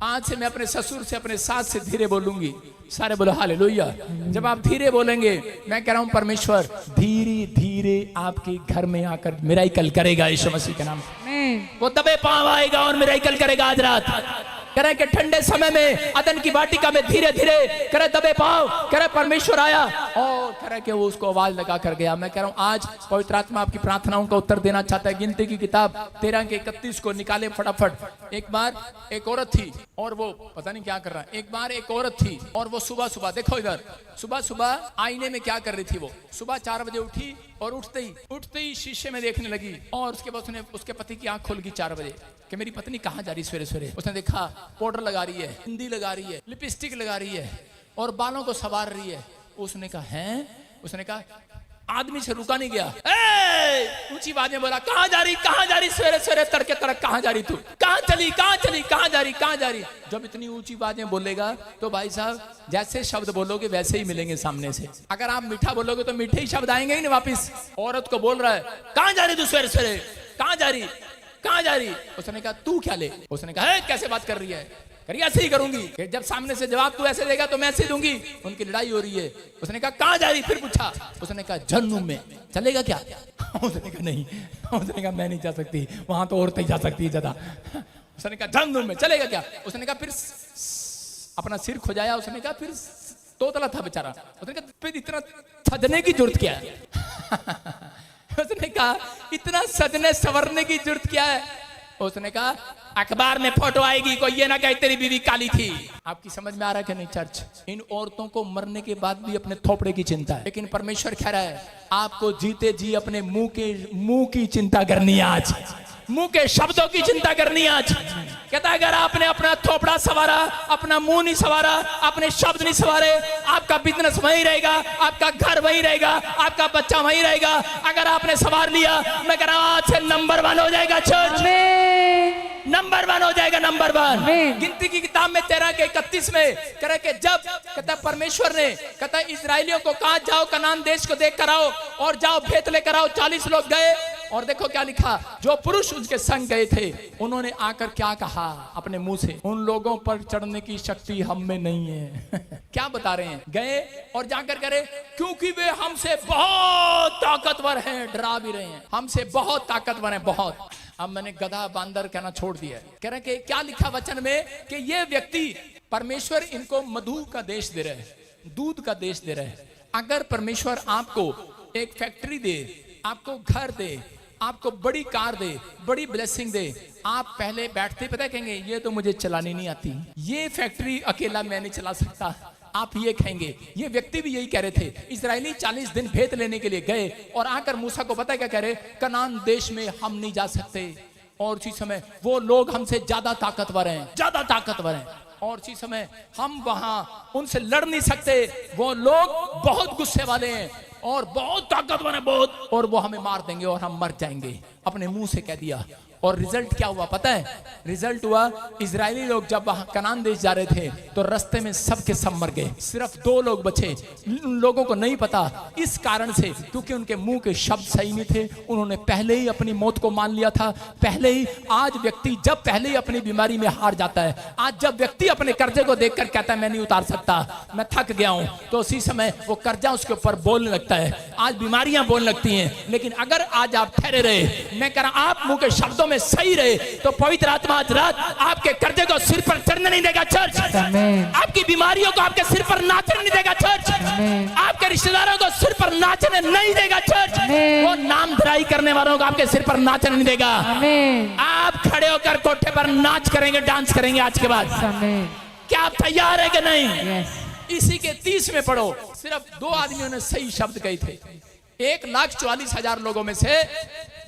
आज से मैं अपने ससुर से अपने सास से धीरे बोलूंगी। सारे बोलो हालेलुया। जब आप धीरे बोलेंगे, मैं कह रहा हूं परमेश्वर धीरे धीरे आपके घर में आकर मिराकल करेगा यीशु मसीह के नाम से। वो दबे पांव आएगा और मिराकल करेगा आज रात। करे कि ठंडे समय में अदन की वाटिका में धीरे धीरे करे दबे पांव, करे परमेश्वर आया और करे कि वो उसको आवाज लगा कर गया। मैं कह रहा हूं आज पवित्र आत्मा आपकी प्रार्थनाओं का उत्तर देना चाहता है। गिनती की किताब 13:31 को निकाले फटाफट। एक बार एक औरत थी और वो पता नहीं क्या कर रहा है। एक बार एक औरत थी और वो सुबह सुबह, देखो इधर, सुबह सुबह आईने में क्या कर रही थी। वो सुबह 4 बजे उठी और उठते ही शीशे में देखने लगी और उसके बाद उसने उसके पति की आंख खुल गई 4 बजे कि मेरी पत्नी कहाँ जा रही सवेरे सवेरे। उसने देखा पाउडर लगा रही है, बिंदी लगा रही है, लिपस्टिक लगा रही है और बालों को संवार रही है। उसने कहा हैं? उसने कहा, आदमी से रुका नहीं गया, ऊंची आवाज में बोला, कहाँ जा रही सवेरे सवेरे तड़के तड़क, कहाँ जा रही तू, कहाँ चली, कहाँ जा रही। जब इतनी ऊंची बातें बोलेगा तो भाई साहब जैसे शब्द बोलोगे वैसे ही मिलेंगे सामने से। अगर आप मीठा बोलोगे तो मीठे ही शब्द आएंगे ही नहीं वापिस। औरत को बोल रहा है, कहाँ जा रही तू सवेरे सवेरे, कहाँ जा रही। उसने कहा तू क्या ले। उसने कहा कैसे बात कर रही है, करिए ऐसे ही करूंगी। जब सामने से जवाब तू ऐसे देगा तो मैं ऐसे दूंगी। उनकी लड़ाई हो रही है। उसने कहा कहाँ जा रही, फिर पूछा। उसने कहा जहन्नुम में, चलेगा क्या? उसने कहा नहीं। उसने कहा मैं नहीं जा सकती, वहां तो औरतें जा सकती है ज्यादा। उसने कहा जहन्नुम में, चलेगा क्या? उसने कहा फिर अपना सिर खुजाया। उसने कहा फिर तोतला था बेचारा। उसने कहा फिर इतना सजने की जरूरत क्या है? उसने कहा इतना सजने संवरने की जरूरत क्या है? उसने कहा अखबार में फोटो आएगी, कोई ये ना कहे तेरी बीवी काली थी। आपकी समझ में आ रहा है कि नहीं चर्च? इन औरतों को मरने के बाद भी अपने थोपड़े की चिंता है, लेकिन परमेश्वर कह रहा है आपको जीते जी अपने मुंह की चिंता करनी है। आज मुंह के शब्दों की चिंता करनी है। आज कहता है अगर आपने अपना थोपड़ा संवारा, अपना मुंह नहीं संवारा, अपने शब्द नहीं संवारे, आपका बिजनेस वहीं रहेगा, आपका घर वहीं रहेगा, आपका बच्चा वहीं रहेगा। अगर आपने संवार लिया, मैं कह रहा हूं आज से नंबर 1 हो जाएगा चर्च, नंबर 1 हो जाएगा, नंबर 1। गिनती की किताब में 13:31 में करे कि जब कहता परमेश्वर ने कहता इजराइलियों को कहा जाओ कनान देश को देख कर आओ और जाओ भेंट लेकर आओ। 40 लोग गए और देखो क्या लिखा, जो पुरुष उसके संग गए थे उन्होंने आकर क्या कहा अपने मुंह से, उन लोगों पर चढ़ने की शक्ति हम में नहीं है। क्या बता रहे हैं? गए और जाकर करे क्योंकि वे हमसे बहुत ताकतवर हैं, डरा भी रहे हैं, हमसे बहुत ताकतवर हैं, बहुत। अब मैंने गधा बांदर कहना छोड़ दिया। कह रहे कि क्या लिखा वचन में कि ये व्यक्ति परमेश्वर इनको मधु का देश दे रहे हैं, दूध का देश दे रहे हैं। अगर परमेश्वर आपको एक फैक्ट्री दे, आपको घर दे, आपको बड़ी कार दे, बड़ी ब्लेसिंग दे, आप पहले बैठते पता कहेंगे ये तो मुझे चलानी नहीं आती, ये फैक्ट्री अकेला मैं नहीं चला सकता। आप ये कहेंगे। ये व्यक्ति भी यही कह रहे थे। इजरायली 40 दिन भेंट लेने के लिए गए और आकर मूसा को पता क्या कह रहे, कनान देश में हम नहीं जा सकते। और उसी समय वो लोग हमसे ज्यादा ताकतवर हैं, ज्यादा ताकतवर हैं। और उसी समय हम वहां उनसे लड़ नहीं सकते, वो लोग बहुत गुस्से वाले हैं और बहुत ताकतवर हैं, बहुत, और वो हमें मार देंगे और हम मर जाएंगे। अपने मुंह से कह दिया। और रिजल्ट क्या हुआ पता है? रिजल्ट हुआ इजरायली लोग जब वहां कनान देश जा रहे थे तो रास्ते में सबके सब मर गए, सिर्फ 2 लोग बचे। उन लोगों को नहीं पता, इस कारण से क्योंकि उनके मुंह के शब्द सही नहीं थे। उन्होंने पहले ही अपनी मौत को मान लिया था, पहले ही। आज व्यक्ति जब पहले ही अपनी बीमारी में हार जाता है, आज जब व्यक्ति अपने कर्जे को देखकर कहता है मैं नहीं उतार सकता, मैं थक गया हूं, तो उसी समय वो कर्जा उसके ऊपर बोलने लगता है। आज बीमारियां बोलने लगती हैं। लेकिन अगर आज आप ठहरे रहे, मैं कह रहा हूं आप मुंह के शब्दों सही रहे, तो पवित्र आत्मा आज रात आपके कर्जे को सिर पर चढ़ने नहीं देगा चर्च, आपकी बीमारियों को आपके सिर पर नाचने नहीं देगा चर्च, आपके रिश्तेदारों को सिर पर नाचने नहीं देगा चर्च, वो नाम धराई करने वालों को आपके सिर पर नाचने नहीं देगा। आप खड़े होकर कोठे पर नाच करेंगे, डांस करेंगे आज के बाद। क्या आप तैयार है कि नहीं? इसी के 30 में पढ़ो, सिर्फ 2 आदमियों ने सही शब्द कहे थे। 1,44,000 लोगों में से,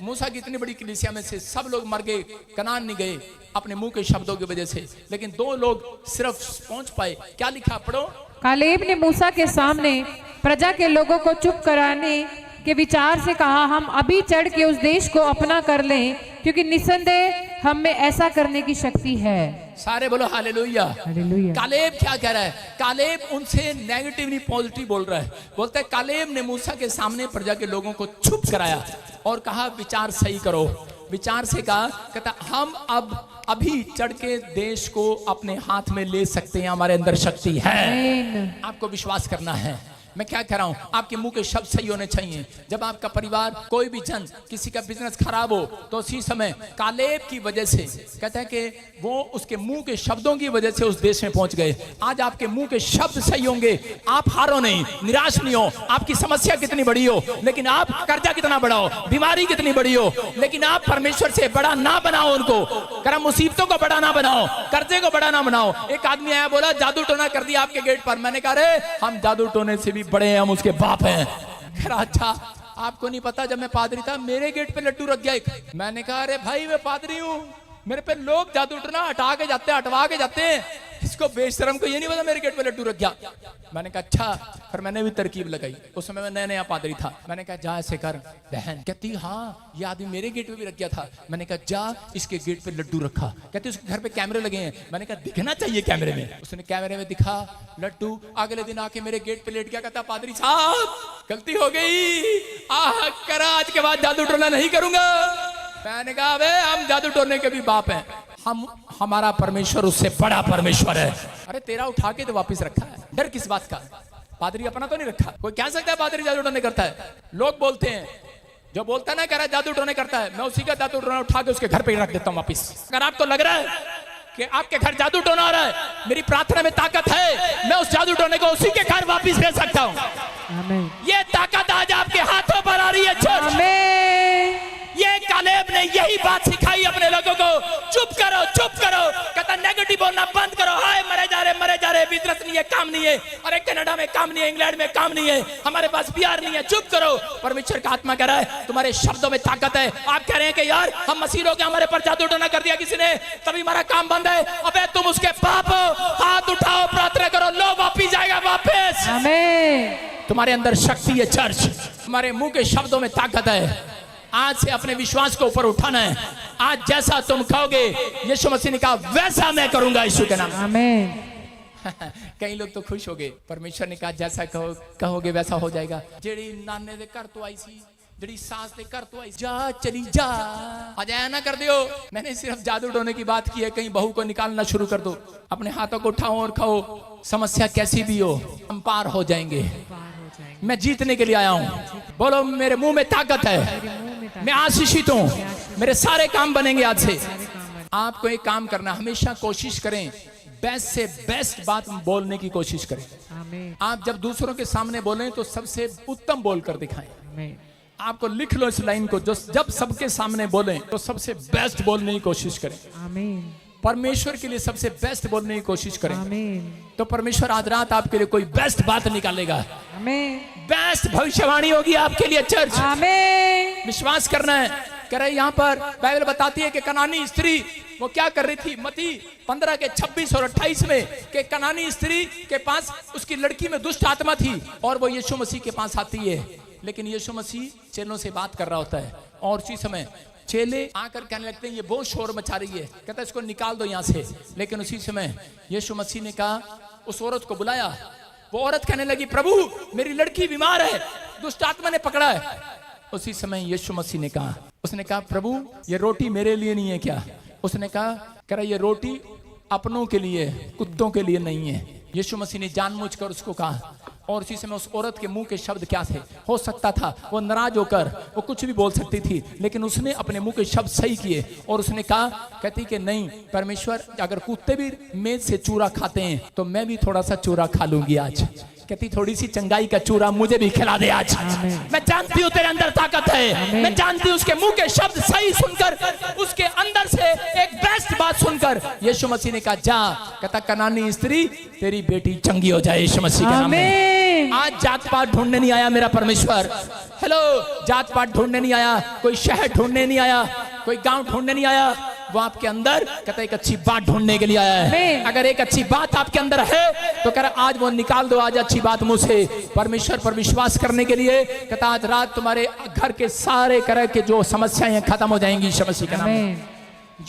मूसा की इतनी बड़ी कलीसिया में से सब लोग मर गए, कनान नहीं गए अपने मुंह के शब्दों की वजह से। लेकिन 2 लोग सिर्फ पहुंच पाए। क्या लिखा पढ़ो। कालेब ने मूसा के सामने प्रजा के लोगों को चुप कराने के विचार से कहा, हम अभी चढ़ के उस देश को अपना कर लें, क्योंकि निसंदेह हम में ऐसा करने की शक्ति है। सारे बोलो हालेलुया। कालेब क्या कह रहा है? कालेब उनसे नेगेटिव नहीं पॉजिटिव बोल रहा है। बोलता है कालेब ने मूसा के सामने प्रजा के लोगों को चुप कराया और कहा विचार सही करो। विचार से कहा, कहता हम अब अभी चढ़ के देश को अपने हाथ में ले सकते हैं, हमारे अंदर शक्ति है। आमीन। आपको विश्वास करना है। मैं क्या कह रहा हूं, आपके मुंह के शब्द सही होने चाहिए। जब आपका परिवार, कोई भी जन, किसी का बिजनेस खराब हो, तो उसी समय कालेब की वजह से, कहते हैं कि वो उसके मुंह के शब्दों की वजह से उस देश में पहुंच गए। आज आपके मुंह के शब्द सही होंगे, आप हारो नहीं, निराश नहीं हो। आपकी समस्या कितनी बड़ी हो, लेकिन आप कर्जा कितना बड़ा हो, बीमारी कितनी बड़ी हो, लेकिन आप परमेश्वर से बड़ा ना बनाओ उनको। कर मुसीबतों को बड़ा ना बनाओ, कर्जे को बड़ा ना बनाओ। एक आदमी आया, बोला जादू टोना कर दिया आपके गेट पर। मैंने कहा रे, हम जादू टोने से भी बड़े हैं, हम उसके बाप हैं। कह रहा अच्छा, आपको नहीं पता, जब मैं पादरी था मेरे गेट पे लड्डू रख गया एक। मैंने कहा अरे भाई, मैं पादरी हूँ, मेरे पे लोग जादू टोना हटा के जाते हैं, हटवा के जाते हैं, इसको बेशरम को ये नहीं पता मेरे गेट पे लड्डू रख गया। मैंने कहा अच्छा। फिर मैंने भी तरकीब लगाई, उस समय मैं नया नया पादरी था। मैंने कहा जा ऐसे कर। बहन कहती हाँ, ये आदमी मेरे गेट पे भी रख गया था। मैंने कहा जा इसके गेट पे लड्डू रखा। कहती उसके घर पे कैमरे लगे हैं। मैंने कहा दिखना चाहिए कैमरे में। उसने कैमरे में दिखा लड्डू। अगले दिन आके मेरे गेट पे लेट गया, कहता पादरी साहब गलती हो गई, आह करा, आज के बाद जादू टोना नहीं करूंगा। मैंने कहा अबे, हम जादू टोने के भी बाप हैं, हमारा परमेश्वर उससे बड़ा परमेश्वर है। अरे तेरा उठा के तो वापस रखा है, डर किस बात का? पादरी अपना तो नहीं रखा। कोई कह सकता है पादरी जादू टोने करता है? लोग बोलते हैं, जो बोलता है ना कह रहा है जादू टोने करता है, मैं उसी का जादू टोना उठा के उसके घर पे रख देता हूं वापिस। अगर आपको लग रहा है कि आपके घर जादू टोना हो रहा है, मेरी प्रार्थना में ताकत है, मैं उस जादू टोने को उसी के घर वापिस भेज सकता हूं। ये ताकत आज आपके हाथों पर आ रही है चर्च। ये कालेब ने यही बात सिखाई अपने लोगों को, चुप करो, चुप करो। कहता नेगेटिव बोलना बंद करो। हाय मरे जा रहे, बिजनेस नहीं है, काम नहीं है, अरे कनाडा में काम नहीं है, इंग्लैंड में काम नहीं है, हमारे पास बिहार नहीं है, चुप करो। परमेश्वर का आत्मा कह रहा है तुम्हारे शब्दों में ताकत है। आप कह रहे हैं कि यार हम मसीह लोग, हमारे पर जादू टोना कर दिया किसी ने, तभी हमारा काम बंद है। अबे तुम उसके बाप हो, हाथ उठाओ, प्रार्थना करो, लो वापिस जाएगा वापिस। तुम्हारे अंदर शक्ति है चर्च, तुम्हारे मुंह के शब्दों में ताकत है। आज से अपने विश्वास को ऊपर उठाना है। आज जैसा तुम कहोगे, यीशु मसीह ने कहा वैसा मैं करूंगा यीशु के नाम। आमीन। कई लोग तो खुश हो गए, परमेश्वर ने कहा जैसा कहोगे वैसा हो जाएगा। जेड़ी नाने दे घर तो आई सी, जेड़ी सास दे घर तो आई, जा चली जा, अजाया ना कर दियो। मैंने सिर्फ जादू टोने की बात की है, कहीं बहू को निकालना शुरू कर दो। अपने हाथों को उठाओ और खाओ, समस्या कैसी भी हो हम पार हो जाएंगे। मैं जीतने के लिए आया हूं। बोलो मेरे मुंह में ताकत है, मैं आशीषित हूं, मेरे सारे काम बनेंगे आज से। आपको एक काम करना, हमेशा कोशिश करें बेस्ट से बेस्ट बात बोलने की कोशिश करें। आप जब दूसरों के सामने बोलें तो सबसे उत्तम बोलकर दिखाएं। आपको लिख लो इस लाइन को, जो जब सबके सामने बोलें तो सबसे बेस्ट बोलने की कोशिश करें। परमेश्वर के लिए सबसे बेस्ट बोलने की कोशिश करें। तो परमेश्वर आज रात आपके लिए कोई बेस्ट बात निकालेगा। बेस्ट भविष्यवाणी होगी आपके लिए चर्च। विश्वास करना है। कह रहे यहाँ पर बाइबल बताती है कि कनानी स्त्री वो क्या कर रही थी, मती 15 के 26 और 28 में, कि कनानी स्त्री के पास उसकी लड़की में दुष्ट आत्मा थी और वो यीशु मसीह के पास आती है। लेकिन यीशु मसीह चेलों से बात कर रहा होता है और उसी समय चेले आकर कहने लगते हैं ये बहुत शोर मचा रही है, कहता है इसको निकाल दो यहाँ से। लेकिन उसी समय यीशु मसीह ने कहा, उस औरत को बुलाया। वो औरत कहने लगी प्रभु मेरी लड़की बीमार है, दुष्ट आत्मा ने पकड़ा है। उसी समय यीशु मसीह ने कहा, उसने कहा प्रभु ये रोटी मेरे लिए नहीं है क्या? उसने कहा कह रहा ये रोटी अपनों के लिए, कुत्तों के लिए नहीं है। यीशु मसीह ने जानबूझकर उसको कहा। और उसी समय उस औरत के मुंह के शब्द क्या थे? हो सकता था वो नाराज होकर वो कुछ भी बोल सकती थी, लेकिन उसने अपने मुंह के शब्द सही किए और उसने कहा, कहती कि नहीं परमेश्वर, अगर कुत्ते भी मेज से चूरा खाते हैं तो मैं भी थोड़ा सा चूरा खा लूंगी आज। कहती थोड़ी सी चंगाई का चूरा मुझे भी खिला दे आज। मैं जानती हूँ तेरे अंदर ताकत है, मैं जानती हूँ उसके मुंह के शब्द सही सुनकर, उसके अंदर से एक बेस्ट बात सुनकर यीशु मसीह ने कहा जा। कहता कनानी स्त्री तेरी बेटी चंगी हो जाए यीशु मसीह के नाम में। आज जात पात ढूंढने नहीं आया मेरा परमेश्वर। हेलो, जात पात ढूंढने नहीं आया, कोई शहर ढूंढने नहीं आया, कोई गांव ढूंढने नहीं आया। वो आपके अंदर कहता एक अच्छी बात ढूंढने के लिए आया है। अगर एक अच्छी बात आपके अंदर है तो कह रहा आज वो निकाल दो, आज अच्छी बात मुंह से। परमेश्वर पर विश्वास करने के लिए कहता आज रात तुम्हारे घर के सारे तरह के जो समस्याएं खत्म हो जाएंगी यीशु मसीह के नाम में।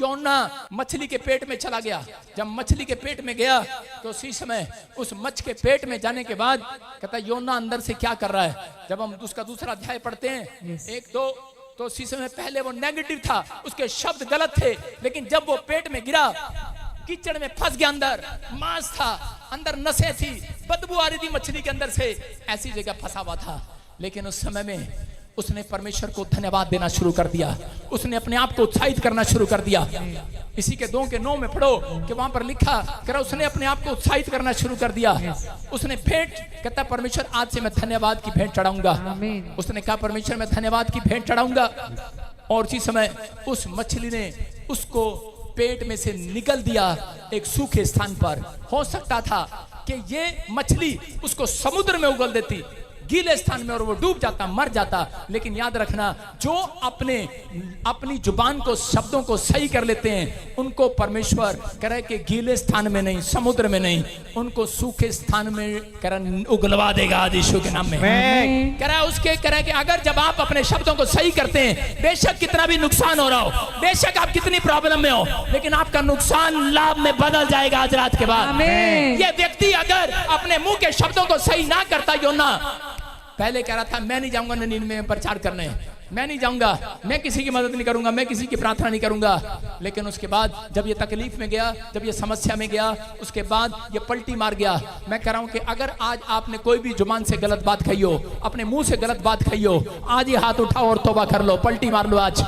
योना मछली के पेट में चला गया। जब मछली के पेट में गया तो उसी समय उस मछ के पेट में जाने के बाद कहता योना अंदर से क्या कर रहा है। जब हम उसका दूसरा अध्याय पढ़ते हैं 1-2 तो उसी समय पहले वो नेगेटिव था, उसके शब्द गलत थे, लेकिन जब वो पेट में गिरा, कीचड़ में फंस गया, अंदर मांस था, अंदर नसें थी, बदबू आ रही थी मछली के अंदर से, ऐसी जगह फंसा हुआ था। लेकिन उस समय में उसने परमेश्वर को धन्यवाद देना शुरू कर दिया, उसने अपने आप को उत्साहित करना शुरू कर दिया। इसी के 2:9 में पढ़ो कि वहां पर लिखा कि उसने अपने आप को उत्साहित करना शुरू कर दिया। उसने भेंट, कहता परमेश्वर आज से मैं धन्यवाद की भेंट चढ़ाऊंगा। उसने कहा परमेश्वर मैं धन्यवाद की भेंट चढ़ाऊंगा। और उसी समय उस मछली ने उसको पेट में से निकल दिया एक सूखे स्थान पर। हो सकता था कि ये मछली उसको समुद्र में उगल देती, गीले स्थान में, और वो डूब जाता, मर जाता। लेकिन याद रखना, जो अपनी जुबान को, शब्दों को सही कर लेते हैं, उनको परमेश्वर कह रहे कि गीले स्थान में नहीं, समुद्र में नहीं, उनको सूखे स्थान में कह रहे उगलवा देगा आज यीशु के नाम में। कह रहा है उसके, कह रहा है कि अगर जब आप अपने शब्दों को सही करते हैं, बेशक कितना भी नुकसान हो रहा हो, बेशक आप कितनी प्रॉब्लम में हो, लेकिन आपका नुकसान लाभ में बदल जाएगा आज रात के बाद। ये व्यक्ति अगर अपने मुंह के शब्दों को सही ना करता, योना पहले कह रहा था मैं नहीं जाऊंगा निनिवे में प्रचार करने, मैं नहीं जाऊंगा, मैं किसी की मदद नहीं करूंगा, मैं किसी की प्रार्थना नहीं करूंगा। लेकिन उसके बाद जब ये तकलीफ में गया, जब ये समस्या में गया, उसके बाद ये पलटी मार गया। मैं कह रहा हूं कि अगर आज आपने कोई भी जुबान से गलत बात कही हो, अपने मुंह से गलत बात कही हो, आज ये हाथ उठाओ और तौबा कर लो, पलटी मार लो, आज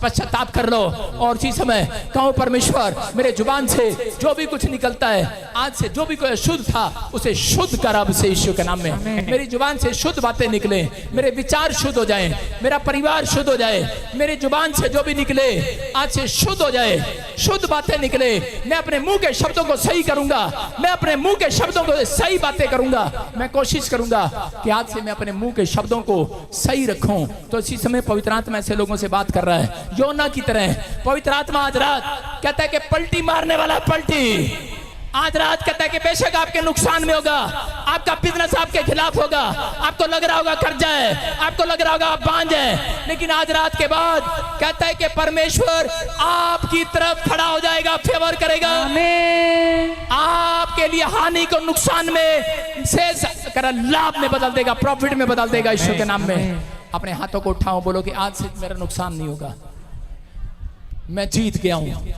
पश्चाताप कर लो। और इसी समय कहो परमेश्वर मेरे जुबान से जो भी कुछ निकलता है, आज से जो भी कोई अशुद्ध था उसे शुद्ध कर अब से यीशु के नाम में। मेरी जुबान से शुद्ध बातें निकले, मेरे विचार शुद्ध हो जाए, मेरा परिवार शुद्ध हो जाए, मेरी जुबान से जो भी निकले आज से शुद्ध हो जाए, शुद्ध बातें निकले। मैं अपने मुंह के शब्दों को सही करूंगा, मैं अपने मुंह के शब्दों को सही बातें करूंगा। मैं कोशिश करूंगा कि आज से मैं अपने मुंह के शब्दों को सही रखूं। तो इसी समय पवित्र आत्मा ऐसे लोगों से बात कर रहा है, योना की तरह। पवित्र आत्मा आज रात कहता है कि पलटी मारने वाला पलटी आज रात कहता है कि बेशक आपके नुकसान में होगा, आपका बिजनेस आपके खिलाफ होगा, आपको लग रहा होगा कर्जा है, आपको लग रहा होगा आप बांझ हैं, लेकिन आज रात के बाद कहता है कि परमेश्वर आपकी तरफ खड़ा हो जाएगा, फेवर करेगा, आपके लिए हानि को नुकसान में से लाभ में बदल देगा, प्रॉफिट में बदल देगा ईश्वर के नाम में। अपने हाथों को उठाओ, बोलो कि आज से मेरा नुकसान नहीं होगा, मैं जीत गया हूँ,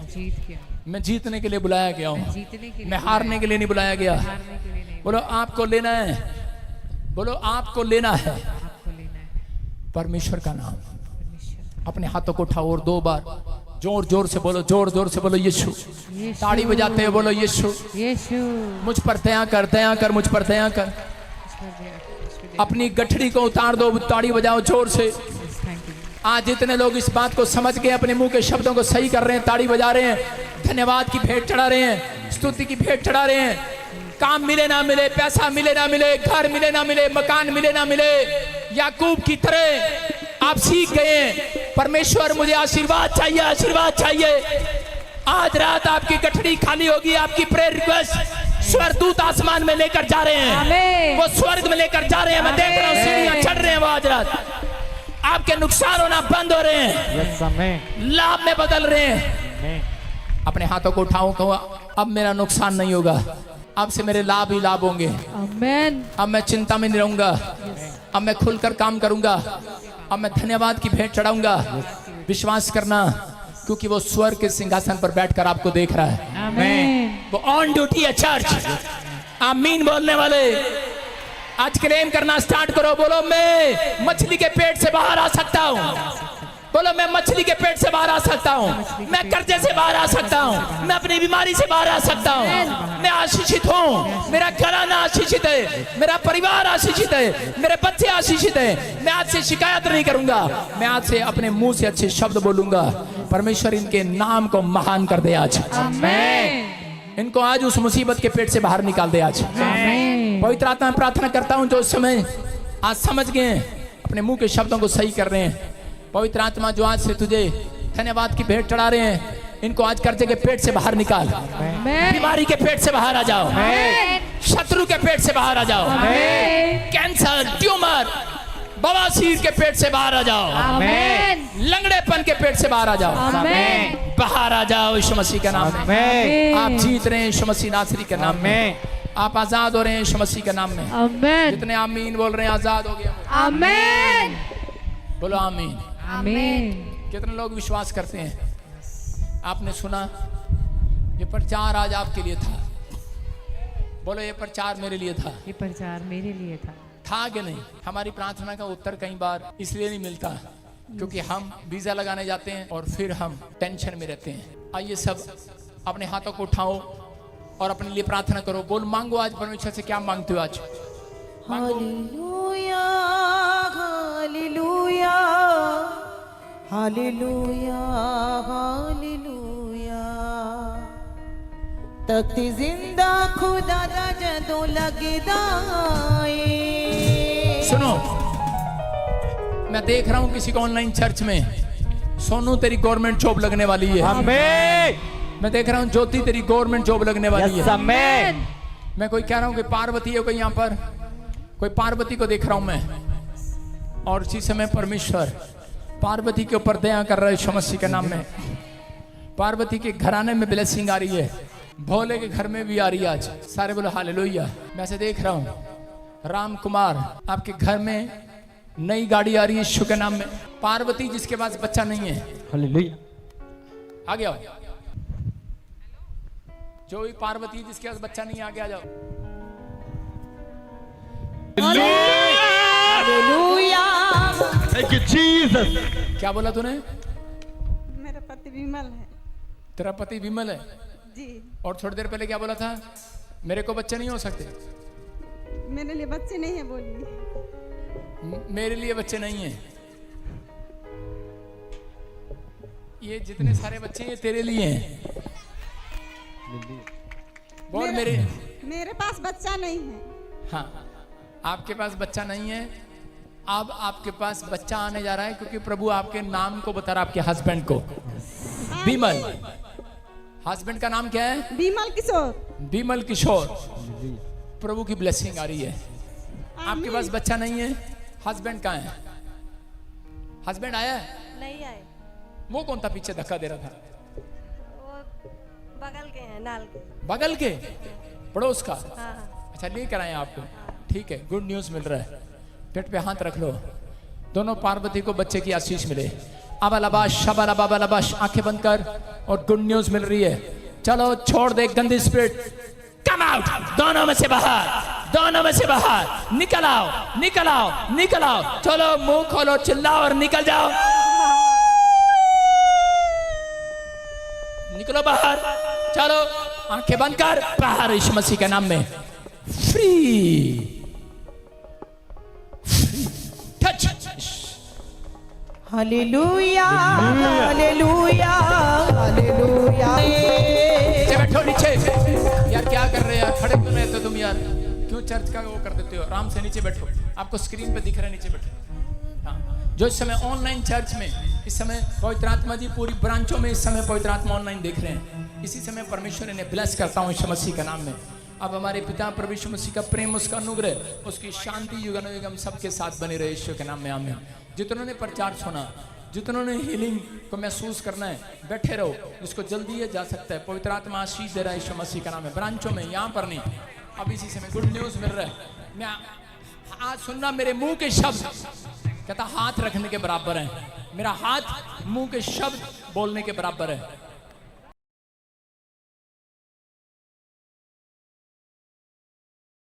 मैं जीतने के लिए बुलाया गया हूँ, मैं हारने के लिए नहीं बुलाया गया। बोलो आपको लेना है, बोलो आपको लेना है परमेश्वर का नाम। अपने हाथों को उठाओ और 2 बार जोर जोर से बोलो, जोर जोर से बोलो यीशु। ताड़ी बजाते हुए बोलो यीशु, मुझ पर दया कर, दया कर, मुझ पर दया कर। अपनी गठड़ी को उतार दो, ताड़ी बजाओ जोर से। आज जितने लोग इस बात को समझ गए, अपने मुंह के शब्दों को सही कर रहे हैं, ताड़ी बजा रहे हैं, धन्यवाद की भेंट चढ़ा रहे हैं, स्तुति की भेंट चढ़ा रहे हैं। काम मिले ना मिले, पैसा मिले ना मिले, घर मिले ना मिले, मकान मिले ना मिले, याकूब की तरह आप सीख गए परमेश्वर मुझे आशीर्वाद चाहिए, आशीर्वाद चाहिए। आज रात आपकी गठड़ी खाली होगी, आपकी प्रेयर रिक्वेस्ट स्वर्गदूत आसमान में लेकर जा रहे हैं, वो स्वर्ग में लेकर जा रहे हैं। मैं देख रहा हूँ सीढ़ियां चढ़ रहे हैं, वो आज रात आपके नुकसान होना बंद हो रहे हैं, लाभ में बदल रहे हैं। अपने हाथों को उठाओ, कहो अब मेरा नुकसान नहीं होगा, अब से मेरे लाभ ही लाभ होंगे। अब मैं चिंता में नहीं रहूंगा, अब मैं खुलकर काम करूंगा, अब मैं धन्यवाद की भेंट चढ़ाऊंगा। विश्वास करना, क्योंकि वो स्वर्ग के सिंहासन पर बैठकर आपको देख रहा है। वो ऑन ड्यूटी है चर्च। आमीन बोलने वाले आज क्लेम करना स्टार्ट करो। बोलो मैं मछली के पेट से बाहर आ सकता हूँ, बोलो मैं मछली के पेट से बाहर आ सकता हूँ, मैं कर्जे से बाहर आ सकता हूँ, मैं अपनी बीमारी से बाहर आ सकता हूँ, मैं आशीषित हूँ, मेरा घराना आशीषित है, मेरा परिवार आशीषित है, मेरे बच्चे आशीषित है। मैं आज से शिकायत नहीं करूंगा, मैं आज से अपने मुंह से अच्छे शब्द बोलूंगा। परमेश्वर इनके नाम को महान कर दे आज, इनको आज उस मुसीबत के पेट से बाहर निकाल दे आज। पवित्र आत्मा में प्रार्थना करता हूँ जो इस समय आज समझ गए, अपने मुंह के शब्दों को सही कर रहे हैं। पवित्र आत्मा जो आज से तुझे धन्यवाद की भेंट चढ़ा रहे हैं, इनको आज कर्जे के पेट से बाहर निकाल, बीमारी के पेट से बाहर आ जाओ, शत्रु के पेट से बाहर आ जाओ, कैंसर, ट्यूमर, बवासीर के पेट से बाहर आ जाओ, लंगड़ेपन के पेट से बाहर आ जाओ, बाहर आ जाओ यीशु मसीह के नाम में। आप जीत रहे हैं यीशु मसीह नासरी के नाम में, आप आजाद हो रहे हैं यीशु मसीह के नाम में। जितने आमीन बोल रहे हैं आजाद हो गए। आमीन बोलो आमीन। आमीन। कितने लोग विश्वास करते हैं? आपने सुना ये प्रचार आज आपके लिए था। बोलो ये प्रचार मेरे लिए था। ये प्रचार मेरे लिए था कि नहीं? हमारी प्रार्थना का उत्तर कई बार इसलिए नहीं मिलता क्योंकि हम वीजा लगाने जाते हैं और फिर हम टेंशन में रहते हैं। आइए सब अपने हाथों को उठाओ और अपने लिए प्रार्थना करो। बोल मांगो आज परमेश्वर से क्या मांगते हो आज? हालेलुया हालेलुया हालेलुया हालेलुया तख्त जिंदा खुदा दा जदों लगदा ए। सुनो, मैं देख रहा हूं किसी को ऑनलाइन चर्च में। सोनू तेरी गवर्नमेंट जॉब लगने वाली है। आमीन। मैं देख रहा हूं ज्योति तेरी गवर्नमेंट जॉब लगने वाली है। आमीन। मैं कोई कह रहा हूं कि पार्वती है कोई यहाँ पर, कोई पार्वती को देख रहा हूं मैं। और इसी समय परमेश्वर पार्वती के ऊपर दया कर रहा है यीशु मसीह के नाम में। पार्वती के घराने में ब्लेसिंग आ रही है, भोले के घर में भी आ रही है आज। सारे बोलो हालेलुया। मैं से देख रहा हूं राम कुमार आपके घर में नई गाड़ी आ रही है यीशु के नाम में। पार्वती जिसके पास बच्चा नहीं है, हालेलुया। आगे आओ। जो भी पार्वती जिसके पास बच्चा नहीं है आगे आ जाओ। हालेलुया। Thank you Jesus. क्या बोला तूने? मेरा पति विमल है तेरा पति विमल है। जी। और थोड़ी देर पहले क्या बोला था? मेरे को बच्चे नहीं हो सकते। मेरे लिए बच्चे नहीं है बोलिए। मेरे लिए बच्चे नहीं है। ये जितने सारे बच्चे हैं ये तेरे लिए हैं। बोल मेरे पास बच्चा नहीं है। हाँ, आपके पास बच्चा नहीं है। अब आपके पास बच्चा आने जा रहा है क्योंकि प्रभु आपके नाम को बता रहा है, आपके हस्बैंड को। विमल, हस्बैंड का नाम क्या है? विमल किशोर। विमल किशोर। प्रभु की ब्लेसिंग आ रही है। आपके पास बच्चा नहीं है, हस्बैंड कहाँ है? हस्बैंड आया है? नहीं आए, वो कौन था पीछे धक्का दे रहा था? वो बगल के हैं, नाल के। बगल के पड़ोस का? हाँ हाँ। अच्छा, लेकर आए आपको। ठीक है, गुड न्यूज मिल रहा है। पेट पे हाथ रख लो। दोनों पार्वती को बच्चे की आशीष मिले। अबलबाश शबलबाबलबाश, आंखें बंद कर। और गुड न्यूज मिल रही है। चलो छोड़ दे गंदी स्पिरिट, कम आउट। दोनों में से बाहर, दोनों में से बाहर निकल आओ, निकल आओ, निकल आओ। चलो मुंह खोलो, चिल्लाओ और निकल जाओ। निकलो बाहर, चलो आंखें बंद कर। बाहर यीशु मसीह के नाम में free touch. Hallelujah hallelujah hallelujah. नीचे बैठो, नीचे। यार क्या कर रहे हैं यार? खड़े क्यों रहते हो तुम यार? क्यों चर्च का वो कर देते हो? आराम से नीचे बैठो। आपको स्क्रीन पे दिख रहा है, नीचे बैठो। हाँ, जो इस समय ऑनलाइन चर्च में, इस समय पवित्र आत्मा जी पूरी ब्रांचों में इस समय पवित्र आत्मा ऑनलाइन देख रहे हैं। इसी समय परमेश्वर इन्हें ब्लेस करता हूँ यीशु मसीह के नाम में। अब हमारे पिता प्रभु यीशु मसीह का प्रेम, उसका अनुग्रह, उसकी शांति युगानुयुग सबके साथ बने रहे यीशु के नाम में, आमीन। जितनों ने प्रचार सुना, जितनों ने हीलिंग को महसूस करना है, बैठे रहो। जिसको जल्दी है जा सकता है। पवित्र आत्मा आशीष दे रहा है यीशु मसीह का नाम है। ब्रांचों में, यहाँ पर नहीं। अब इसी समय गुड न्यूज मिल रहा है। मैं आज सुनना, मेरे मुंह के शब्द कहता हाथ रखने के बराबर है। मेरा हाथ मुंह के शब्द बोलने के बराबर है।